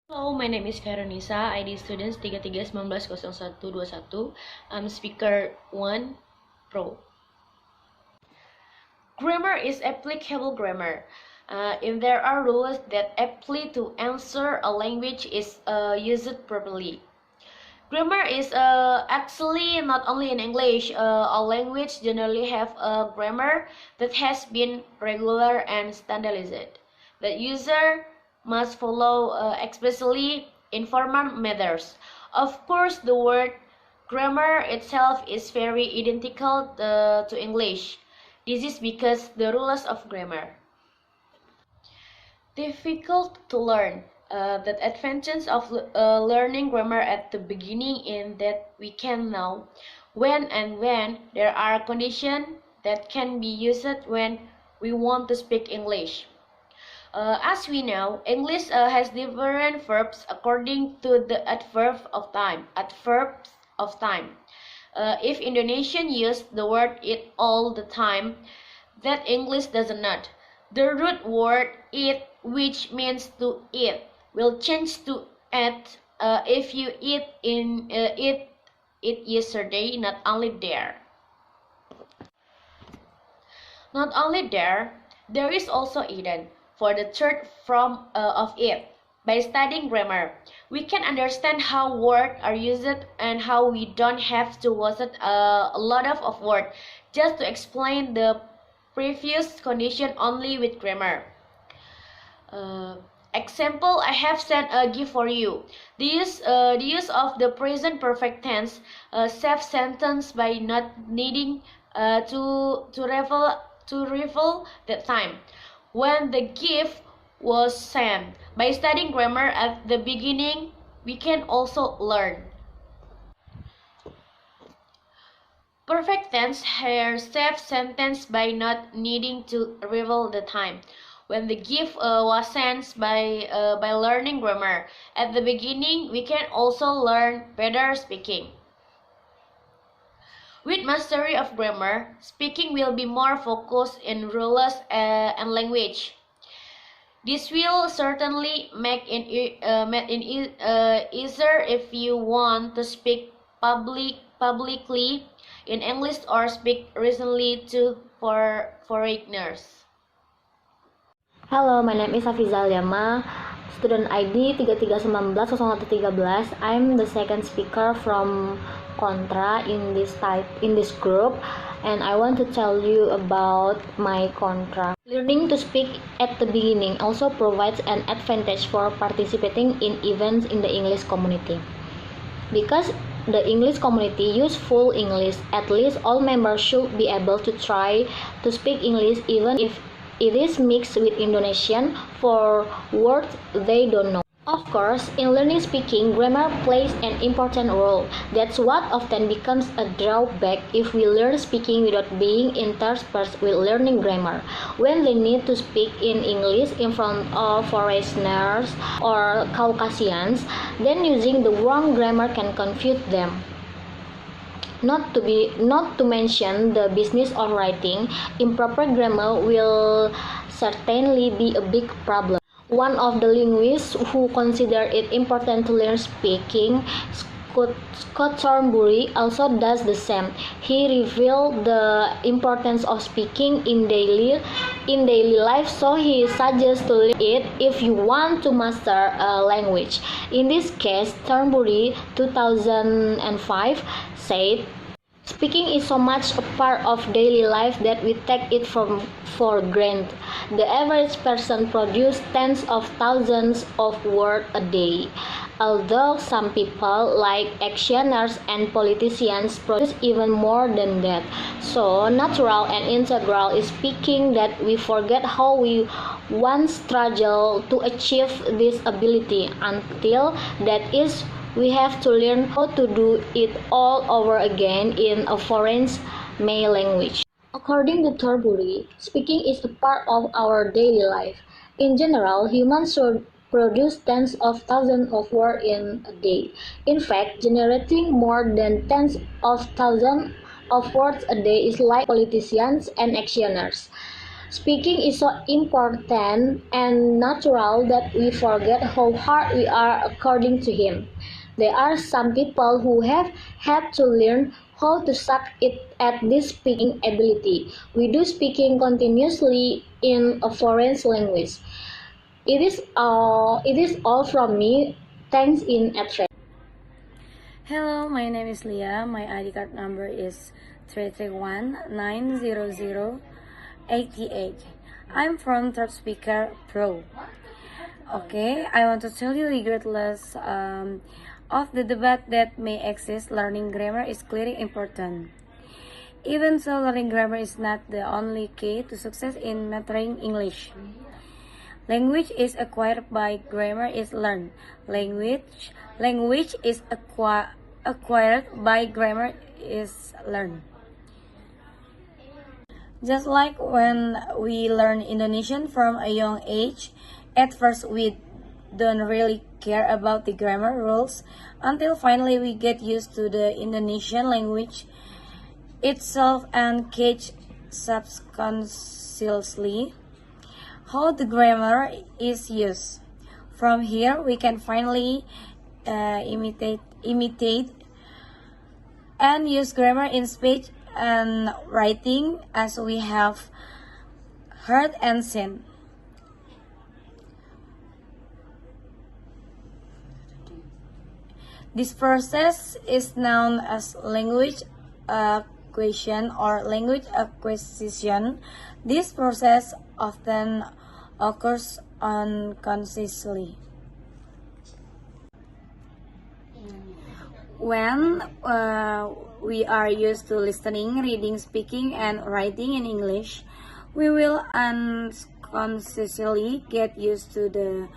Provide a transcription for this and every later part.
Hello, my name is Veronisa, ID students 33190121. I'm speaker 1 Pro. Grammar is applicable grammar. If there are rules that apply to answer a language is used properly. Grammar is actually not only in English. All language generally have a grammar that has been regular and standardized. The user must follow, especially in formal matters. Of course, the word grammar itself is very identical to English. This is because the rules of grammar difficult to learn. The advantage of learning grammar at the beginning is that we can know when there are conditions that can be used when we want to speak English. As we know, English has different verbs according to the adverb of time. Adverbs of time. If Indonesian use the word it all the time, that English does not. The root word eat, which means to eat, will change to at if you eat yesterday, not only there. Not only there is also eaten for the third form of it. By studying grammar, we can understand how words are used and how we don't have to use a lot of words just to explain the previous condition only with grammar. Example, I have sent a gift for you. The use of the present perfect tense saves sentence by not needing to reveal the time when the gift was sent. By studying grammar at the beginning, we can also learn. Perfect tense here saves sentence by not needing to reveal the time when the gift was sent. By learning grammar at the beginning, we can also learn better speaking. With mastery of grammar, speaking will be more focused in rules and language. This will certainly make it easier if you want to speak publicly in English or speak recently to foreigners. Hello, my name is Hafiza Lyama, student ID 33190113. I'm the second speaker from Contra in this group, and I want to tell you about my Contra. Learning to speak at the beginning also provides an advantage for participating in events in the English community. Because the English community use full English, at least all members should be able to try to speak English even if it is mixed with Indonesian for words they don't know. Of course, in learning speaking, grammar plays an important role. That's what often becomes a drawback if we learn speaking without being interspersed with learning grammar. When they need to speak in English in front of foreigners or Caucasians, then using the wrong grammar can confuse them. Not to mention the business of writing, improper grammar will certainly be a big problem. One of the linguists who consider it important to learn speaking, Scott Thornbury, also does the same. He revealed the importance of speaking in daily life, so he suggests to learn it if you want to master a language. In this case, Thornbury 2005 said, "Speaking is so much a part of daily life that we take it for granted. The average person produces tens of thousands of words a day, although some people, like actioners and politicians, produce even more than that. So natural and integral is speaking that we forget how we once struggled to achieve this ability. Until that is, we have to learn how to do it all over again in a foreign language." According to Thornbury, speaking is a part of our daily life. In general, humans should produce tens of thousands of words in a day. In fact, generating more than tens of thousands of words a day is like politicians and actioners. Speaking is so important and natural that we forget how hard we are according to him. There are some people who have had to learn how to suck it at this speaking ability. We do speaking continuously in a foreign language. It is all from me. Thanks in advance. Hello, my name is Leah. My ID card number is 331-900-88. I'm from Third Speaker Pro. Okay, I want to tell you regardless of the debate that may exist, learning grammar is clearly important. Even so, learning grammar is not the only key to success in mastering English. Language is acquired by grammar is learned. Language is acquired by grammar is learned. Just like when we learn Indonesian from a young age, at first we don't really care about the grammar rules until finally we get used to the Indonesian language itself and catch subconsciously how the grammar is used. From here, we can finally imitate and use grammar in speech and writing as we have heard and seen. This process is known as language acquisition or language acquisition. This process often occurs unconsciously. When we are used to listening, reading, speaking, and writing in English, we will unconsciously get used to the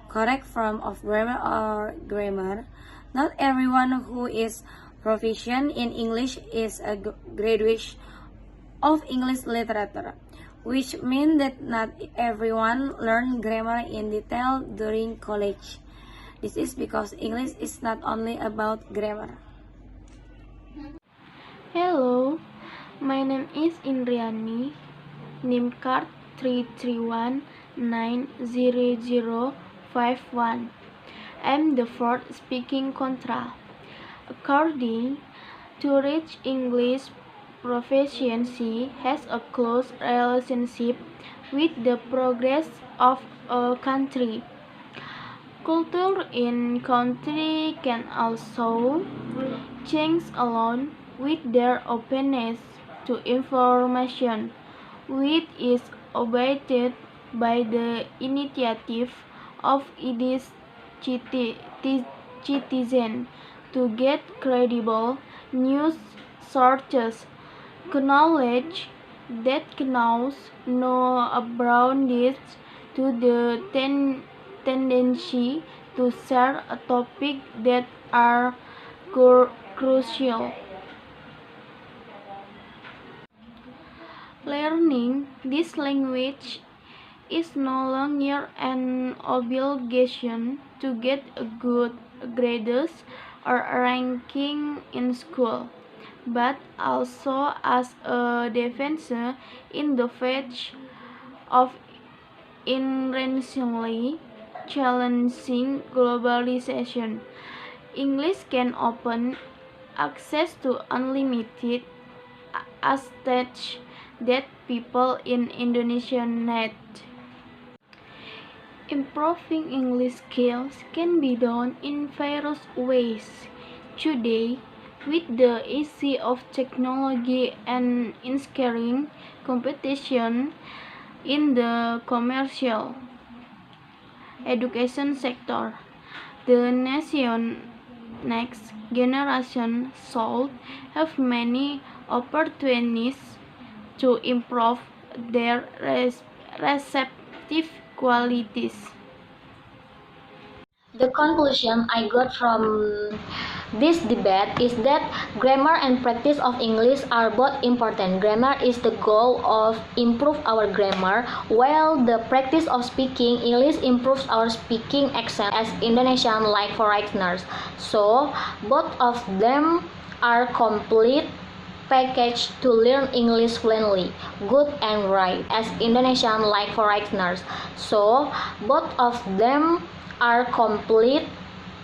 correct form of grammar or grammar. Not everyone who is proficient in English is a graduate of English literature, which means that not everyone learned grammar in detail during college. This is because English is not only about grammar. Hello, my name is Indriani, NIM card 331-90051. I'm the fourth speaking contra. According to reach English proficiency has a close relationship with the progress of a country. Culture in country can also change along with their openness to information, which is obeyed by the initiative of its citizens to get credible news sources. Knowledge that knows no boundaries to the tendency to share a topic that are crucial. Learning this language is no longer an obligation to get a good grades or ranking in school, but also as a defense in the face of increasingly challenging globalization. English can open access to unlimited assets that people in Indonesia need. Improving English skills can be done in various ways. Today, with the ease of technology and increasing competition in the commercial education sector, the nation's next generation should have many opportunities to improve their receptive qualities. The conclusion I got from this debate is that grammar and practice of English are both important. Grammar is the goal of improve our grammar, while the practice of speaking English improves our speaking accent as Indonesian like foreigners. So both of them are complete package to learn English fluently, good and right, as Indonesian like foreigners. So both of them are complete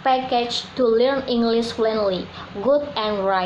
package to learn English fluently, good and right.